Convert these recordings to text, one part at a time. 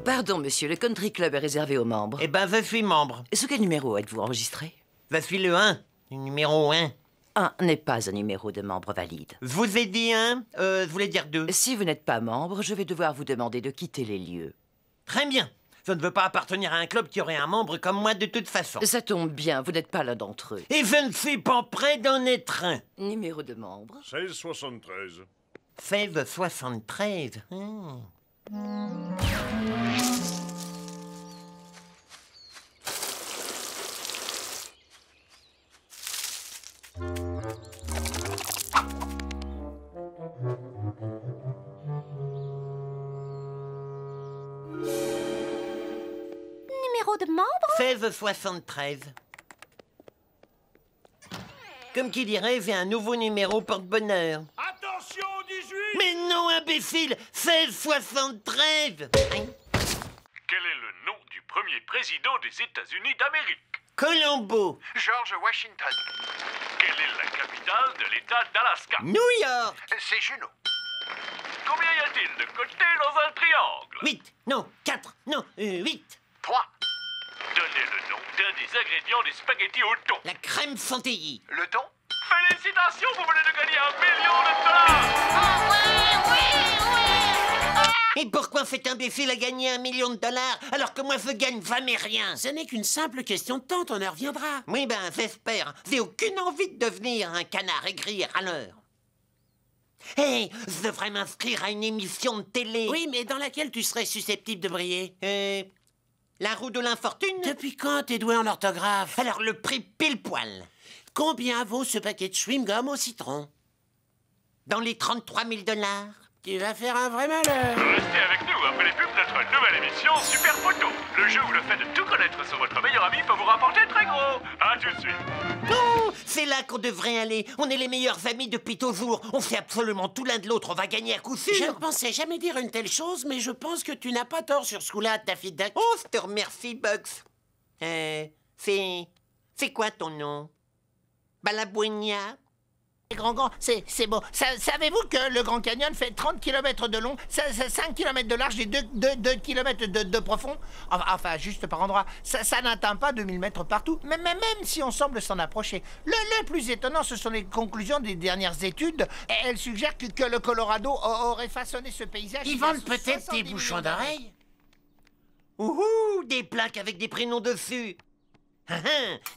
Pardon, monsieur, le country club est réservé aux membres. Eh ben, je suis membre. Sous quel numéro êtes-vous enregistré? Je suis le 1, le numéro 1. 1 n'est pas un numéro de membre valide. Je vous ai dit 1, je voulais dire 2. Si vous n'êtes pas membre, je vais devoir vous demander de quitter les lieux. Très bien. Je ne veux pas appartenir à un club qui aurait un membre comme moi de toute façon. Ça tombe bien, vous n'êtes pas l'un d'entre eux. Et je ne suis pas prêt d'en être un. Numéro de membre? 1673. 1673. Numéro de membre? 1673. Comme qui dirait, j'ai un nouveau numéro porte-bonheur. Attention, 18! Mais non, imbécile! 1673! Quel est le nom du premier président des États-Unis d'Amérique? Colombo. George Washington. Quelle est la capitale de l'État d'Alaska? New York. C'est Juno. Combien y a-t-il de côtés dans un triangle? 8. Non, 4. Non, 8. 3. Donnez le nom d'un des ingrédients des spaghettis au thon. La crème chantilly. Le thon? Félicitations, vous venez de gagner $1 million! Et pourquoi cet imbécile a gagné $1 million alors que moi je gagne jamais rien? Ce n'est qu'une simple question de temps, ton heure viendra. Oui, ben, j'espère. J'ai aucune envie de devenir un canard aigri à l'heure. Hé, je devrais m'inscrire à une émission de télé. Oui, mais dans laquelle tu serais susceptible de briller? La roue de l'infortune? Depuis quand t'es doué en orthographe? Alors le prix pile poil. Combien vaut ce paquet de chewing-gum au citron? Dans les $33 000. Tu vas faire un vrai malheur. Restez avec nous après les pubs de notre nouvelle émission Super Photo. Le jeu où le fait de tout connaître sur votre meilleur ami peut vous rapporter très gros. À tout de suite. Non, c'est là qu'on devrait aller. On est les meilleurs amis depuis toujours. On fait absolument tout l'un de l'autre. On va gagner à coup sûr. Je ne pensais jamais dire une telle chose, mais je pense que tu n'as pas tort sur ce coup-là, Daffy Duck. Oh, je te remercie, Bugs. C'est quoi ton nom? Balabouinia? Grand, c'est beau. Savez-vous que le Grand Canyon fait 30 km de long, 5 km de large et 2 km de profond? Enfin, juste par endroit. Ça n'atteint pas 2000 mètres partout, mais même si on semble s'en approcher. Le plus étonnant, ce sont les conclusions des dernières études. Elles suggèrent que le Colorado aurait façonné ce paysage. Ils vendent peut-être des bouchons d'oreilles? Ouhou, des plaques avec des prénoms dessus.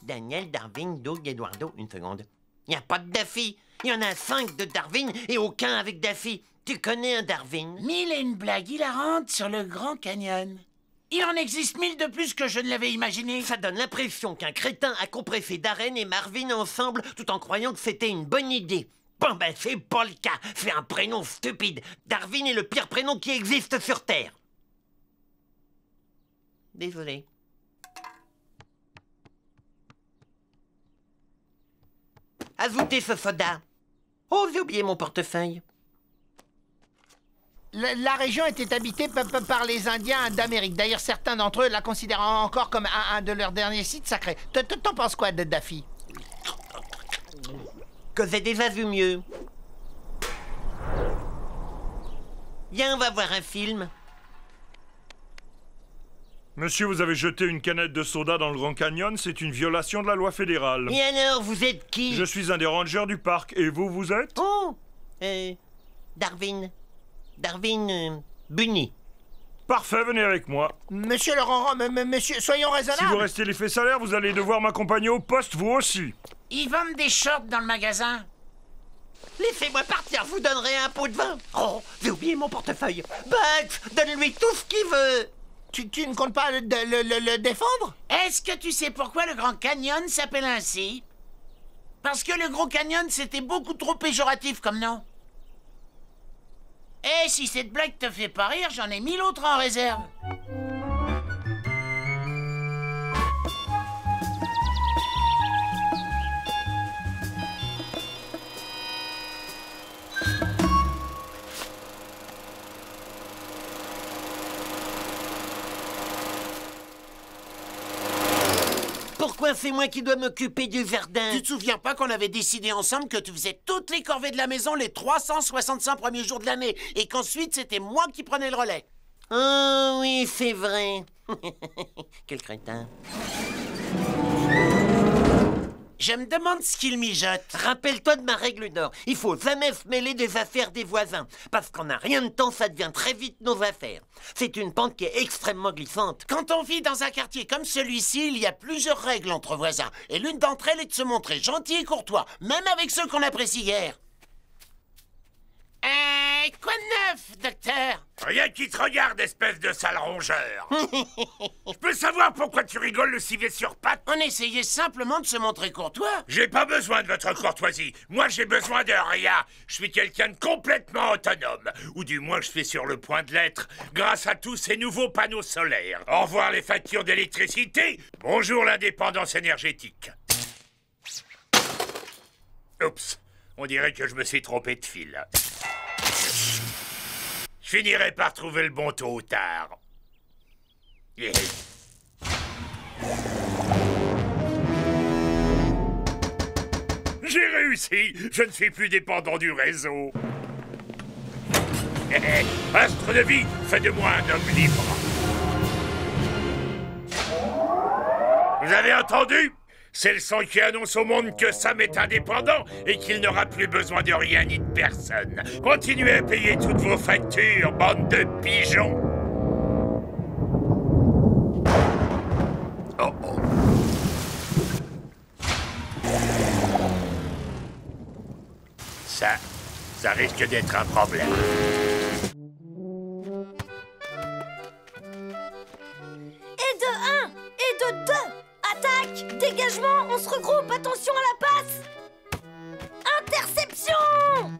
Daniel, Darwin, Doug, Eduardo. Une seconde. Il n'y a pas de Daffy. Il y en a 5 de Darwin et aucun avec Daffy. Tu connais un Darwin? 1000 et une blague hilarante sur le Grand Canyon. Il en existe 1000 de plus que je ne l'avais imaginé. Ça donne l'impression qu'un crétin a compressé Darren et Marvin ensemble tout en croyant que c'était une bonne idée. Bon ben, c'est pas le cas. C'est un prénom stupide. Darwin est le pire prénom qui existe sur Terre. Désolé. Ajoutez ce soda. Oh, j'ai oublié mon portefeuille. La région était habitée par les Indiens d'Amérique. D'ailleurs, certains d'entre eux la considèrent encore comme un de leurs derniers sites sacrés. T'en penses quoi de Daffy? Que j'ai déjà vu mieux. Viens, on va voir un film. Monsieur, vous avez jeté une canette de soda dans le Grand Canyon, c'est une violation de la loi fédérale. Et alors, vous êtes qui? Je suis un des rangers du parc, et vous êtes? Oh, Darwin. Darwin Bunny. Parfait, venez avec moi. Monsieur Laurent, monsieur, soyons raisonnables. Si vous restez l'effet salaire, vous allez devoir m'accompagner au poste, vous aussi. Ils vendent des shorts dans le magasin. Laissez-moi partir, je vous donnerai un pot de vin. Oh, j'ai oublié mon portefeuille. Bugs, donne-lui tout ce qu'il veut. Tu ne comptes pas le défendre? Est-ce que tu sais pourquoi le Grand Canyon s'appelle ainsi? Parce que le Gros Canyon, c'était beaucoup trop péjoratif comme nom. Et si cette blague te fait pas rire, j'en ai 1000 autres en réserve. Pourquoi c'est moi qui dois m'occuper du jardin? Tu te souviens pas qu'on avait décidé ensemble que tu faisais toutes les corvées de la maison les 365 premiers jours de l'année et qu'ensuite c'était moi qui prenais le relais? Oh oui, c'est vrai. Quel crétin. Je me demande ce qu'il mijote. Rappelle-toi de ma règle d'or. Il faut jamais se mêler des affaires des voisins. Parce qu'en un rien de temps, ça devient très vite nos affaires. C'est une pente qui est extrêmement glissante. Quand on vit dans un quartier comme celui-ci, il y a plusieurs règles entre voisins. Et l'une d'entre elles est de se montrer gentil et courtois, même avec ceux qu'on apprécie hier. Quoi de neuf, docteur? Rien qui te regarde, espèce de sale rongeur. Je peux savoir pourquoi tu rigoles le civet sur pattes? On essayait simplement de se montrer courtois. J'ai pas besoin de votre courtoisie. Moi, j'ai besoin de rien. Je suis quelqu'un de complètement autonome. Ou du moins, je suis sur le point de l'être, grâce à tous ces nouveaux panneaux solaires. Au revoir les factures d'électricité. Bonjour l'indépendance énergétique. Oups, on dirait que je me suis trompé de fil. Je finirai par trouver le bon tôt ou tard. Yeah. J'ai réussi. Je ne suis plus dépendant du réseau. Astre de vie, fais de moi un homme libre. Vous avez entendu? C'est le son qui annonce au monde que Sam est indépendant et qu'il n'aura plus besoin de rien ni de personne. Continuez à payer toutes vos factures, bande de pigeons. Oh oh. Ça risque d'être un problème. Et de 1, et de 2. Attaque! Dégagement! On se regroupe! Attention à la passe! Interception!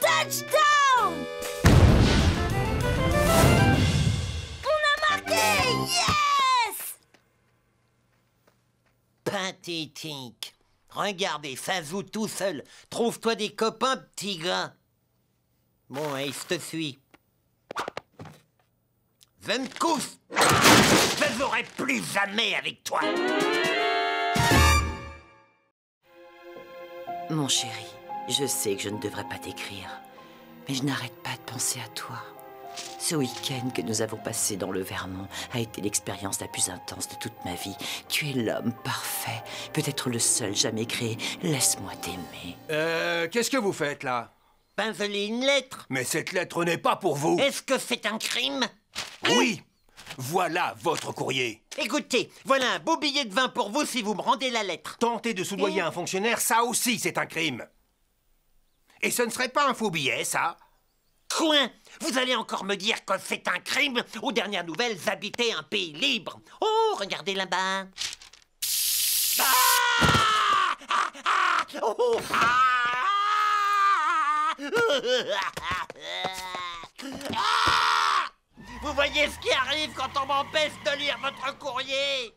Touchdown! On a marqué! Yes! Pathétique. Regardez, ça joue tout seul. Trouve-toi des copains, petit gars. Bon, Ace te suit. Venkus! Je ne jouerai plus jamais avec toi. Mon chéri, je sais que je ne devrais pas t'écrire, mais je n'arrête pas de penser à toi. Ce week-end que nous avons passé dans le Vermont a été l'expérience la plus intense de toute ma vie. Tu es l'homme parfait, peut-être le seul jamais créé. Laisse-moi t'aimer. Qu'est-ce que vous faites, là? Pinceler une lettre. Mais cette lettre n'est pas pour vous. Est-ce que c'est un crime? Oui. Voilà votre courrier. Écoutez, voilà un beau billet de 20 pour vous si vous me rendez la lettre. Tenter de soudoyer un fonctionnaire, ça aussi, c'est un crime. Et ce ne serait pas un faux billet, ça? Coin! Vous allez encore me dire que c'est un crime? Aux dernières nouvelles, vous habitez un pays libre. Oh, regardez là-bas. Vous voyez ce qui arrive quand on m'empêche de lire votre courrier?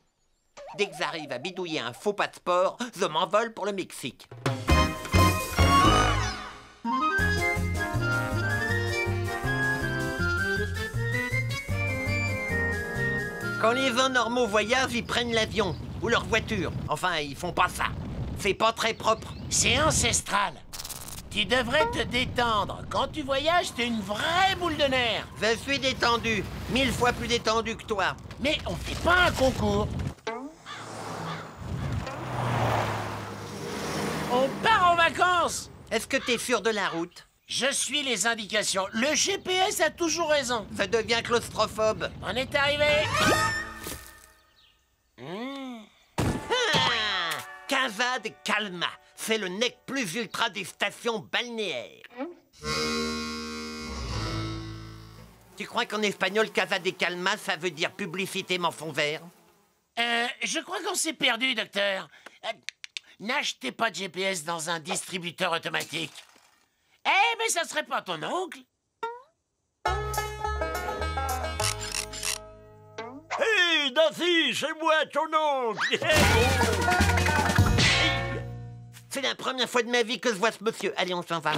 Dès que j'arrive à bidouiller un faux passeport, je m'envole pour le Mexique. Quand les gens normaux voyagent, ils prennent l'avion ou leur voiture. Enfin, ils font pas ça. C'est pas très propre. C'est ancestral. Tu devrais te détendre. Quand tu voyages, t'es une vraie boule de nerfs. Je suis détendu. 1000 fois plus détendu que toi. Mais on fait pas un concours. On part en vacances. Est-ce que t'es sûr de la route? Je suis les indications. Le GPS a toujours raison. Ça devient claustrophobe. On est arrivé. Casa de Calma. C'est le nec plus ultra des stations balnéaires. Tu crois qu'en espagnol, Casa de Calma, ça veut dire publicité mensonge vert? Je crois qu'on s'est perdu, docteur. N'achetez pas de GPS dans un distributeur automatique. Eh, mais ça serait pas ton oncle? Hé, Daffy, c'est moi, ton oncle. C'est la première fois de ma vie que je vois ce monsieur. Allez, on s'en va.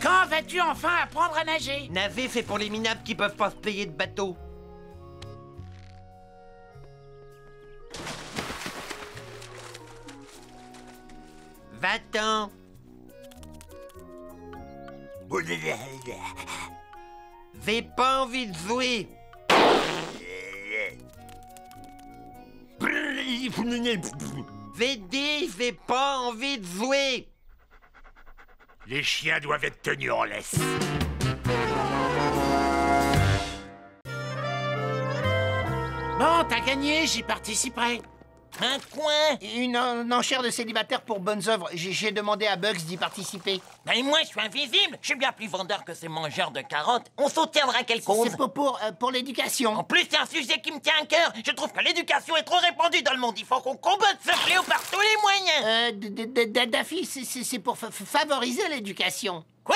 Quand vas-tu enfin apprendre à nager? Nager, c'est pour les minables qui peuvent pas se payer de bateau. Va-t'en. J'ai pas envie de jouer. J'ai dit, j'ai pas envie de jouer. Les chiens doivent être tenus en laisse. Bon, t'as gagné, j'y participerai. Un coin. Une enchère de célibataires pour bonnes œuvres. J'ai demandé à Bugs d'y participer. Ben moi, je suis invisible. Je suis bien plus vendeur que ces mangeurs de carottes. On soutiendra quelle cause? C'est pour l'éducation. En plus, c'est un sujet qui me tient à cœur. Je trouve que l'éducation est trop répandue dans le monde. Il faut qu'on combatte ce fléau par tous les moyens. Daffy, c'est pour favoriser l'éducation. Quoi?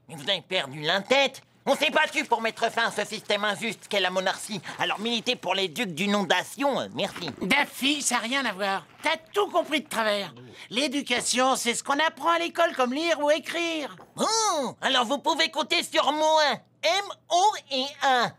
Mais vous avez perdu l'entête. On s'est battu pour mettre fin à ce système injuste qu'est la monarchie. Alors militez pour les ducs d'inondation, merci. Daffy, ça n'a rien à voir. T'as tout compris de travers. L'éducation, c'est ce qu'on apprend à l'école, comme lire ou écrire. Oh, alors vous pouvez compter sur moi. M-O et 1.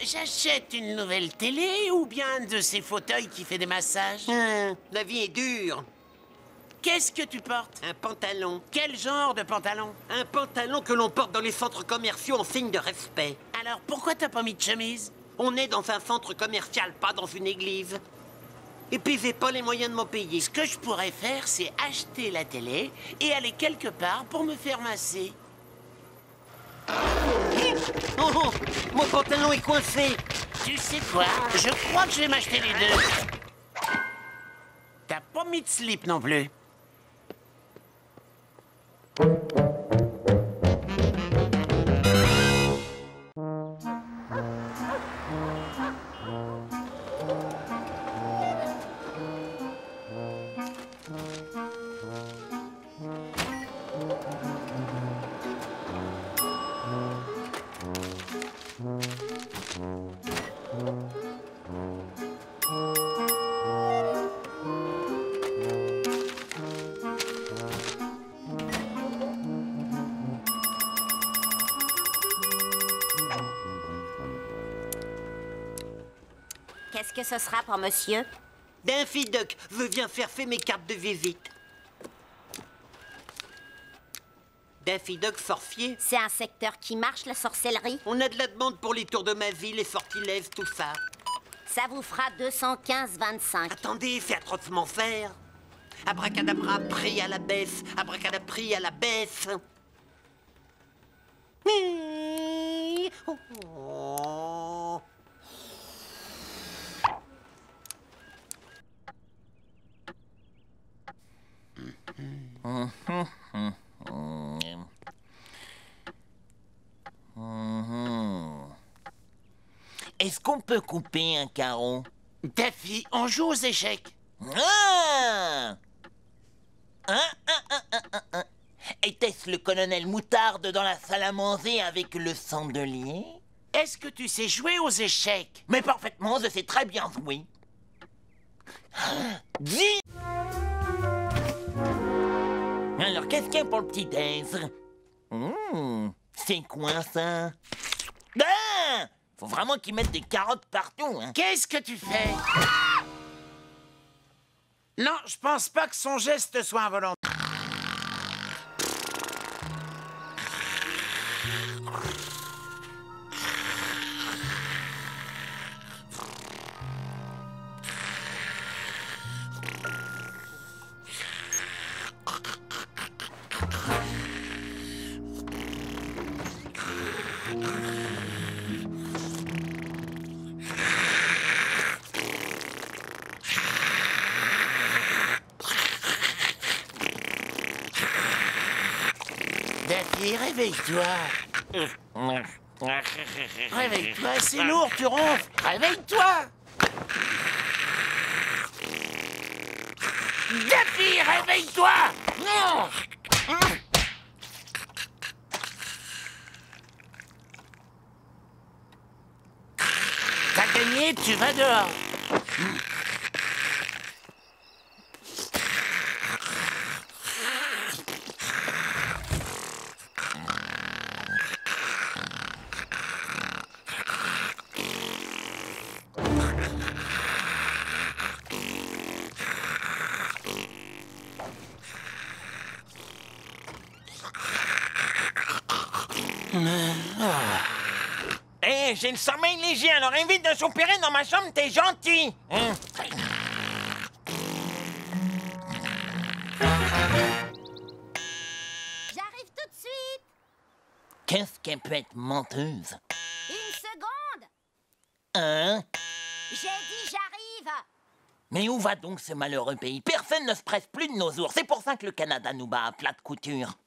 J'achète une nouvelle télé ou bien un de ces fauteuils qui fait des massages. La vie est dure. Qu'est-ce que tu portes? Un pantalon. Quel genre de pantalon? Un pantalon que l'on porte dans les centres commerciaux en signe de respect. Alors pourquoi t'as pas mis de chemise? On est dans un centre commercial, pas dans une église. Et puis j'ai pas les moyens de m'en payer. Ce que je pourrais faire, c'est acheter la télé et aller quelque part pour me faire masser. Oh, oh, mon pantalon est coincé. Tu sais quoi? Je crois que je vais m'acheter les deux. T'as pas mis de slip non plus. Qu'est-ce que ce sera pour monsieur? Daffy Duck, je viens faire mes cartes de visite. Daffy Duck, sorcier. C'est un secteur qui marche, la sorcellerie? On a de la demande pour les tours de magie, les sortilèges, tout ça. Ça vous fera 215,25. Attendez, c'est atrocement faire. Abracadabra, prie à la baisse. Abracadabra, prie à la baisse. Oh. Est-ce qu'on peut couper un carreau? Daffy, on joue aux échecs. Ah! Était-ce le colonel Moutarde dans la salle à manger avec le chandelier? Est-ce que tu sais jouer aux échecs? Mais parfaitement, je sais très bien jouer. Dis! Alors, qu'est-ce qu'il y a pour le petit aise? C'est quoi ça? Ah! Faut vraiment qu'ils mettent des carottes partout, hein? Qu'est-ce que tu fais? Non, je pense pas que son geste soit involontaire. Daffy, réveille-toi. Réveille-toi, c'est lourd, tu ronfles. Réveille-toi. Daffy, réveille-toi. Non. T'as gagné, tu vas dehors. Eh, j'ai le sommeil léger, alors évite de soupirer dans ma chambre, t'es gentil. Hein? J'arrive tout de suite. Qu'est-ce qu'elle peut être menteuse? Une seconde. Hein? J'ai dit j'arrive. Mais où va donc ce malheureux pays? Personne ne se presse plus de nos ours. C'est pour ça que le Canada nous bat à plat de couture.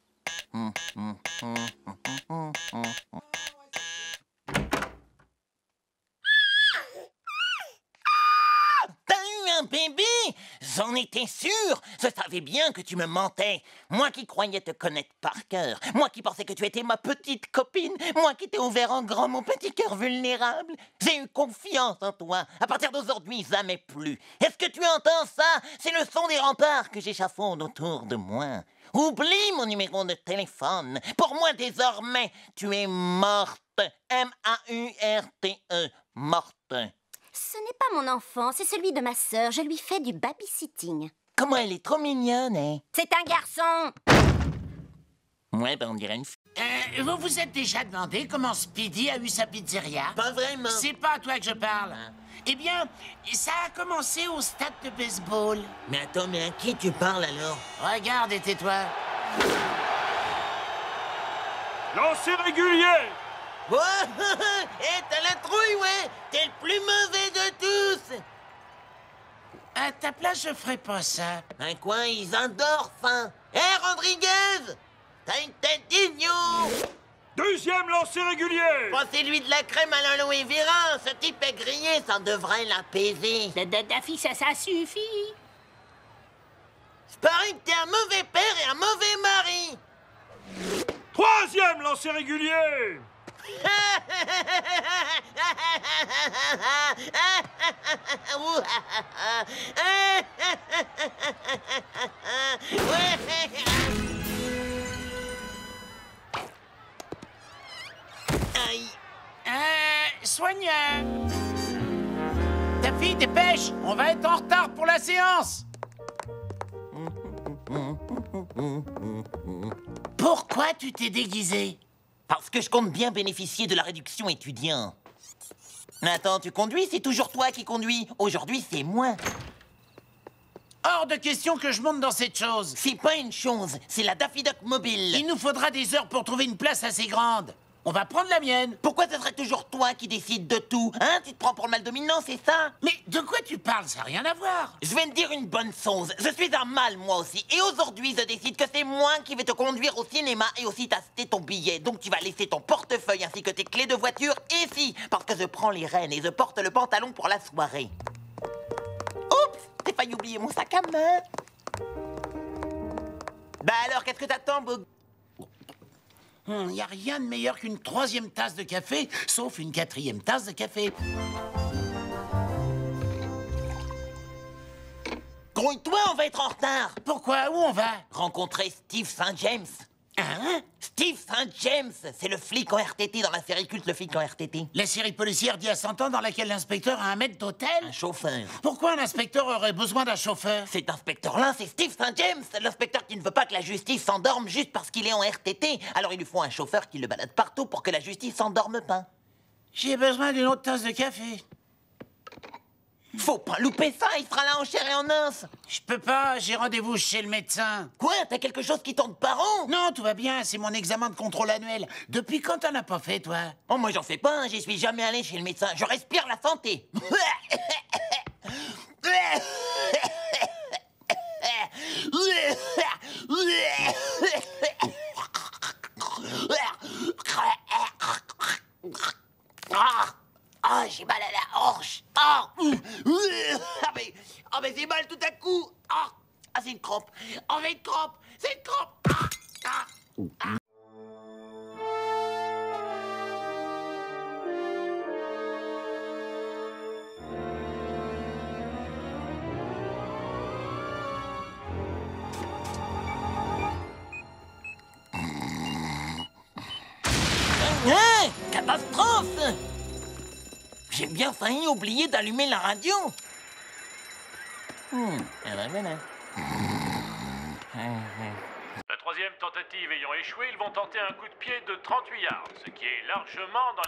T'as eu un bébé? J'en étais sûr. Je savais bien que tu me mentais. Moi qui croyais te connaître par cœur. Moi qui pensais que tu étais ma petite copine. Moi qui t'ai ouvert en grand mon petit cœur vulnérable. J'ai eu confiance en toi. À partir d'aujourd'hui, jamais plus. Est-ce que tu entends ça? C'est le son des remparts que j'échafaude autour de moi. Oublie mon numéro de téléphone. Pour moi, désormais, tu es morte. M-A-U-R-T-E. Morte. Ce n'est pas mon enfant, c'est celui de ma sœur. Je lui fais du babysitting. Comment elle est trop mignonne, hein? C'est un garçon. Ouais, ben on dirait une fille. Vous vous êtes déjà demandé comment Speedy a eu sa pizzeria? Pas vraiment. C'est pas à toi que je parle. Eh bien, ça a commencé au stade de baseball. Mais attends, mais à qui tu parles alors? Regarde et tais-toi. Lancer régulier! Oh, hé, t'as la trouille, ouais! T'es le plus mauvais de tous! À ta place, je ferais pas ça. Un coin, ils endorment, hein! Hé, Rodriguez! T'as une tête d'idiot! Deuxième lancer régulier! Passez-lui de la crème à l'aloe vera! Ce type est grillé, ça devrait l'apaiser. Daffy, ça suffit. C'est pareil que t'es un mauvais père et un mauvais mari! Troisième lancer régulier! Aïe. Soigne. Ta fille, dépêche. On va être en retard pour la séance. Pourquoi tu t'es déguisé? Parce que je compte bien bénéficier de la réduction étudiant. Attends, tu conduis? C'est toujours toi qui conduis. Aujourd'hui, c'est moi. Hors de question que je monte dans cette chose. C'est pas une chose, c'est la Daffy Duck mobile. Il nous faudra des heures pour trouver une place assez grande. On va prendre la mienne. Pourquoi ce serait toujours toi qui décides de tout? Hein? Tu te prends pour le mal dominant, c'est ça? Mais de quoi tu parles? Ça n'a rien à voir. Je vais te dire une bonne chose. Je suis un mâle, moi aussi. Et aujourd'hui, je décide que c'est moi qui vais te conduire au cinéma et aussi t'acheter ton billet. Donc tu vas laisser ton portefeuille ainsi que tes clés de voiture ici. Parce que je prends les rênes et je porte le pantalon pour la soirée. Oups! J'ai failli oublier mon sac à main. Bah alors, qu'est-ce que t'attends, Bog? Il n'y a rien de meilleur qu'une 3e tasse de café, sauf une 4e tasse de café. Grouille-toi, on va être en retard. Pourquoi? Où on va? Rencontrer Steve St. James. Hein? Steve St. James, c'est le flic en RTT dans la série culte Le flic en RTT. La série policière d'il y a 100 ans dans laquelle l'inspecteur a un maître d'hôtel? Un chauffeur. Pourquoi un inspecteur aurait besoin d'un chauffeur? Cet inspecteur-là, c'est Steve St. James, l'inspecteur qui ne veut pas que la justice s'endorme juste parce qu'il est en RTT. Alors il lui faut un chauffeur qui le balade partout pour que la justice s'endorme pas. J'ai besoin d'une autre tasse de café. Faut pas louper ça, il sera là en chair et en os. Je peux pas, j'ai rendez-vous chez le médecin. Quoi? T'as quelque chose qui tourne par an? Non, tout va bien, c'est mon examen de contrôle annuel. Depuis quand t'en as pas fait, toi? Oh, moi j'en fais pas, hein. J'y suis jamais allé chez le médecin. Je respire la santé. Ah, j'ai mal à la hanche. Ah, mais j'ai mal tout à coup. Ah, c'est une crampe. Oh, c'est une crampe. C'est une crampe. Catastrophe! J'ai bien failli oublier d'allumer la radio. Eh ben voilà. La troisième tentative ayant échoué, ils vont tenter un coup de pied de 38 yards, ce qui est largement dans...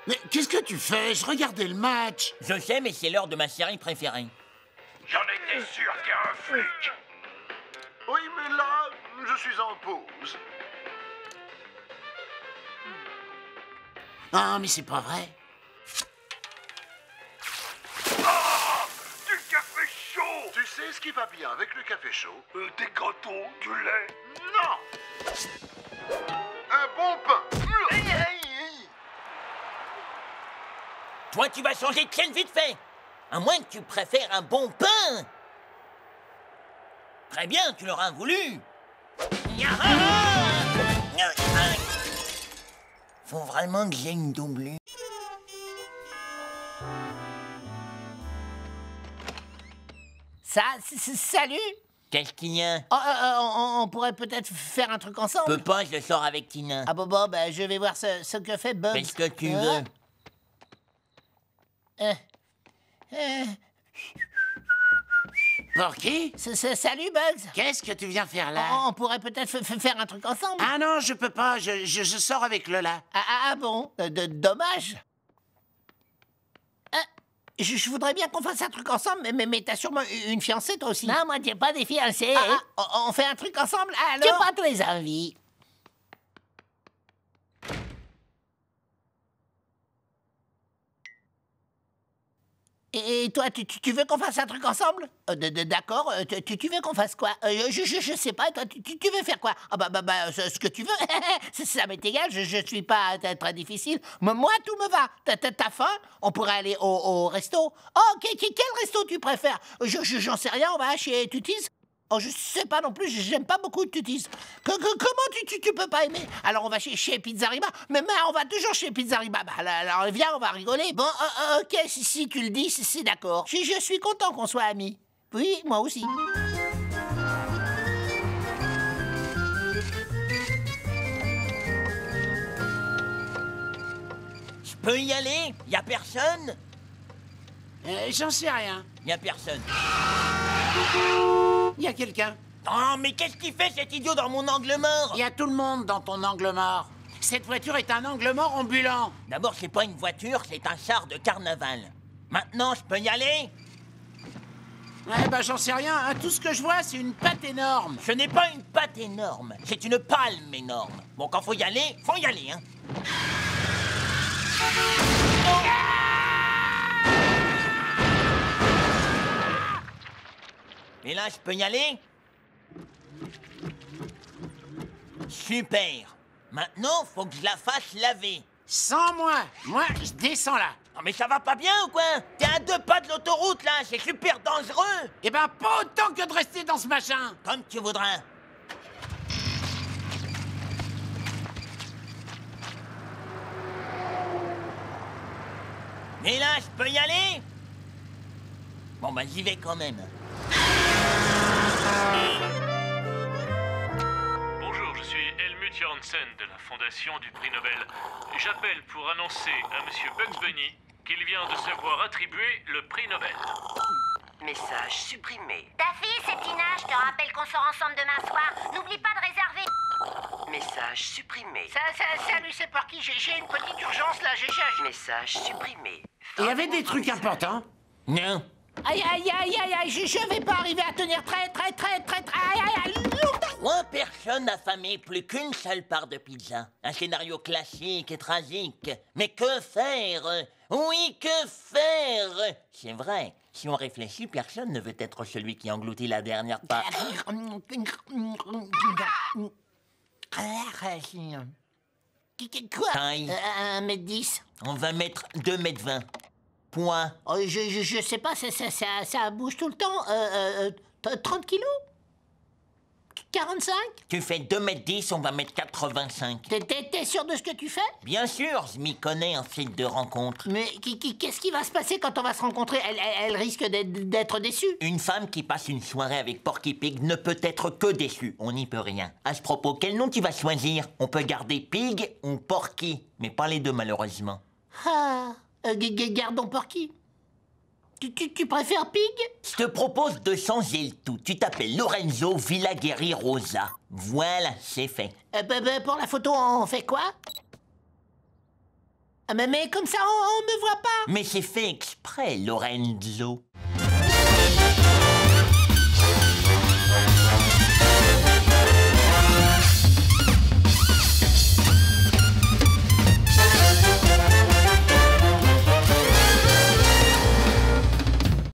Mais qu'est-ce que tu fais? Je regardais le match. Je sais, mais c'est l'heure de ma série préférée. J'en étais sûr qu'il y a un flic. Oui, mais là, je suis en pause. Ah, mais c'est pas vrai. Du café chaud! Tu sais ce qui va bien avec le café chaud? Des crottons, du lait. Non! Un bon pain. Toi, tu vas changer de chaîne vite fait. À moins que tu préfères un bon pain. Très bien, tu l'auras voulu. Faut vraiment que j'ai une doublure. Salut. Qu'est-ce qu'il y a? On pourrait peut-être faire un truc ensemble. Peux pas, je sors avec Tina. Ah bon, bah, je vais voir ce que fait Bugs. Fais ce que tu veux. Pour qui? Salut, Bugs. Qu'est-ce que tu viens faire là? On pourrait peut-être faire un truc ensemble. Ah non, je peux pas, je sors avec Lola. Ah bon, dommage. Je voudrais bien qu'on fasse un truc ensemble, mais t'as sûrement une fiancée, toi aussi. Non, moi, j'ai pas des fiancés. On fait un truc ensemble, alors? J'ai pas tous les envies. Et toi, tu veux qu'on fasse un truc ensemble? D'accord, tu veux qu'on fasse quoi? Je sais pas, toi, tu veux faire quoi? Ah bah, ce que tu veux. Ça m'est égal, je suis pas très difficile. Moi, tout me va. T'as faim? On pourrait aller au resto. Oh, quel resto tu préfères? J'en sais rien, on va chez Tutis? Oh, je sais pas non plus, j'aime pas beaucoup Tutis. Comment tu peux pas aimer? Alors on va chez Pizzariba, mais on va toujours chez Pizzariba. Bah, alors viens, on va rigoler. Bon, ok, si tu le dis, c'est d'accord. Je suis content qu'on soit amis. Oui, moi aussi. Je peux y aller? Y a personne? J'en sais rien. Y a personne. Il y a quelqu'un. Oh, mais qu'est-ce qu'il fait, cet idiot, dans mon angle mort? Il y a tout le monde dans ton angle mort. Cette voiture est un angle mort ambulant. D'abord, c'est pas une voiture, c'est un char de carnaval. Maintenant, je peux y aller? Ouais, bah j'en sais rien, hein. Tout ce que je vois, c'est une patte énorme. Ce n'est pas une patte énorme, c'est une palme énorme. Bon, quand faut y aller, hein. Et là, je peux y aller? Super. Maintenant, faut que je la fasse laver. Sans moi. Moi, je descends là. Non mais ça va pas bien ou quoi? T'es à 2 pas de l'autoroute là, c'est super dangereux. Eh ben, pas autant que de rester dans ce machin. Comme tu voudras. Et là, je peux y aller? Bon bah j'y vais quand même. Bonjour, je suis Helmut Janssen de la Fondation du Prix Nobel. J'appelle pour annoncer à Monsieur Bugs Bunny qu'il vient de se voir attribuer le Prix Nobel. Message supprimé. Ta fille, c'est Tina, je te rappelle qu'on sort ensemble demain soir. N'oublie pas de réserver. Message supprimé. Salut, c'est Porky, j'ai une petite urgence là, Message supprimé. Il y avait des trucs importants? Non. Aïe, je vais pas arriver à tenir très, aïe, 3 personnes affamées, plus qu'une seule part de pizza. Un scénario classique et tragique. Mais que faire? Oui, que faire? C'est vrai, si on réfléchit, personne ne veut être celui qui engloutit la dernière part. Quoi? Taille. 1m10. On va mettre 2,20 m. Point. Oh, je sais pas, ça bouge tout le temps. 30 kilos? 45? Tu fais 2,10 m, on va mettre 85. T'es sûr de ce que tu fais? Bien sûr, je m'y connais en site de rencontre. Mais qu'est-ce qui va se passer quand on va se rencontrer? Elle risque d'être déçue. Une femme qui passe une soirée avec Porky Pig ne peut être que déçue. On n'y peut rien. À ce propos, quel nom tu vas choisir? On peut garder Pig ou Porky, mais pas les deux malheureusement. Gardons Porky. Tu préfères Pig? Je te propose de changer le tout. Tu t'appelles Lorenzo Villaguerri Rosa. Voilà, c'est fait. Pour la photo, on fait quoi? Mais comme ça, on me voit pas. Mais c'est fait exprès, Lorenzo.